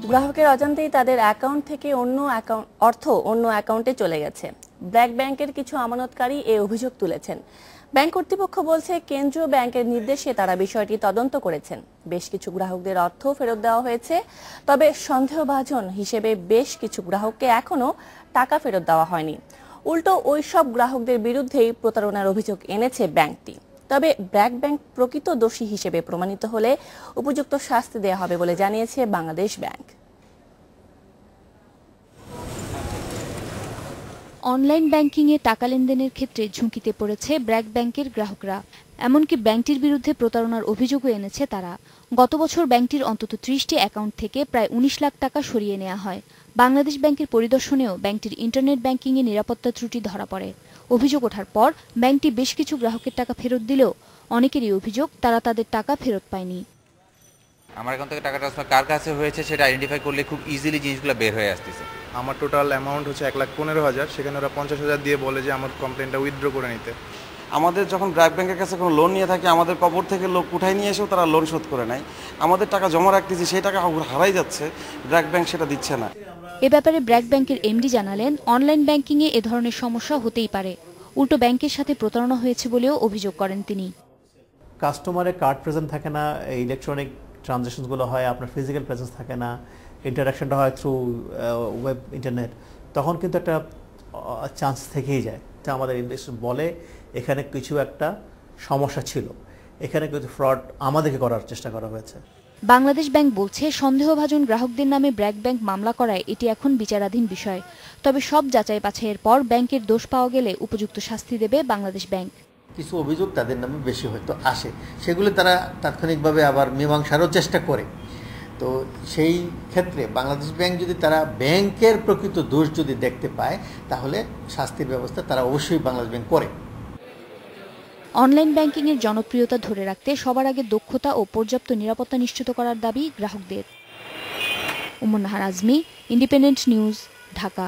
গ্রাহকের অজান্তেই তাদের অ্যাকাউন্ট থেকে অর্থ অন্য অ্যাকাউন্টে চলে গেছে। ব্র্যাক ব্যাংকের কিছু আমানতকারী এই অভিযোগ তুলেছেন। ব্যাংক কর্তৃপক্ষ বলছে, কেন্দ্রীয় ব্যাংকের নির্দেশে তারা বিষয়টি তদন্ত করেছেন। বেশ কিছু গ্রাহকদের অর্থ ফেরত দেওয়া হয়েছে, তবে সন্দেহভাজন হিসেবে বেশ কিছু গ্রাহককে এখনো টাকা ফেরত দেওয়া হয়নি। উল্টো ওই সব গ্রাহকদের বিরুদ্ধেই প্রতারণার অভিযোগ এনেছে ব্যাংকটি। তবে ব্র্যাক ব্যাংক প্রকৃত দোষী হিসেবে প্রমাণিত হলে উপযুক্ত শাস্তি দেওয়া হবে বলে জানিয়েছে বাংলাদেশ ব্যাংক। অনলাইন ব্যাংকিংয়ে টাকা লেনদেনের ক্ষেত্রে ঝুঁকিতে পড়েছে ব্র্যাক ব্যাংকের গ্রাহকরা। এমনকি ব্যাংকটির বিরুদ্ধে প্রতারণার অভিযোগও এনেছে তারা। গত বছর ব্যাংকটির অন্তত ৩০টি অ্যাকাউন্ট থেকে প্রায় ১৯ লাখ টাকা সরিয়ে নেওয়া হয়। বাংলাদেশ ব্যাংকের পরিদর্শনেও ব্যাংকটির ইন্টারনেট ব্যাংকিংয়ে নিরাপত্তা ত্রুটি ধরা পড়ে। অভিযোগ ওঠার পর ব্যাংকটি বেশ কিছু গ্রাহকের টাকা ফেরত দিলেও অনেকেরই অভিযোগ তারা তাদের টাকা ফেরত পায়নি। আমার অ্যাকাউন্ট থেকে টাকা ট্রান্সফার কার কাছে হয়েছে সেটা আইডেন্টিফাই করলে খুব ইজিলি জিনিসগুলো বের হয়ে আসতেছে। আমার টোটাল অ্যামাউন্ট হচ্ছে ১,১৫,০০০, সেখানে ওরা ৫০,০০০ দিয়ে বলে যে আমার কমপ্লেনটা উইথড্র করে নিতে। আমাদের যখন ব্র্যাক ব্যাংকের কাছে কোনো লোন নিয়ে থাকি, আমাদের কবর থেকে লোক উঠাই নিয়ে এসেও তারা লোন শোধ করে নেয়। আমাদের টাকা জমা রাখতেছি, সেই টাকা হারাই যাচ্ছে, ব্র্যাক ব্যাংক সেটা দিচ্ছে না। এ ব্যাপারে ব্র্যাক ব্যাংকের এমডি জানালেন, অনলাইন ব্যাংকিংয়ে এ ধরনের সমস্যা হতেই পারে। উল্টো ব্যাংকের সাথে প্রতারণা হয়েছে বলেও অভিযোগ করেন তিনি। কাস্টমারের কার্ড প্রেজেন্ট থাকে না, ইলেকট্রনিক ট্রানজ্যাকশনসগুলো হয়, আপনার ফিজিক্যাল প্রেজেন্স থাকে না, ইন্টারাকশনটা হয় থ্রু ওয়েব ইন্টারনেট, তখন কিন্তু একটা চান্স থেকেই যায়। তা আমাদের ইনভেস্টর বলে এখানে কিছু একটা সমস্যা ছিল, এখানে কিছু ফ্রড আমাদেরকে করার চেষ্টা করা হয়েছে। বাংলাদেশ ব্যাংক বলছে, সন্দেহভাজন গ্রাহকদের নামে ব্র্যাক ব্যাংক মামলা করায় এটি এখন বিচারাধীন বিষয়। তবে সব যাচাই বাছাইয়ের পর ব্যাংকের দোষ পাওয়া গেলে উপযুক্ত শাস্তি দেবে বাংলাদেশ ব্যাংক। কিছু অভিযোগ তাদের নামে বেশি হয়তো আসে, সেগুলো তারা তাৎক্ষণিকভাবে আবার মীমাংসারও চেষ্টা করে। তো সেই ক্ষেত্রে বাংলাদেশ ব্যাংক যদি তারা ব্যাংকের প্রকৃত দোষ যদি দেখতে পায়, তাহলে শাস্তির ব্যবস্থা তারা অবশ্যই বাংলাদেশ ব্যাংক করে। অনলাইন ব্যাংকিংয়ের জনপ্রিয়তা ধরে রাখতে সবার আগে দক্ষতা ও পর্যাপ্ত নিরাপত্তা নিশ্চিত করার দাবি গ্রাহকদের। উম্মুন নাহার আজমি, ইন্ডিপেন্ডেন্ট নিউজ, ঢাকা।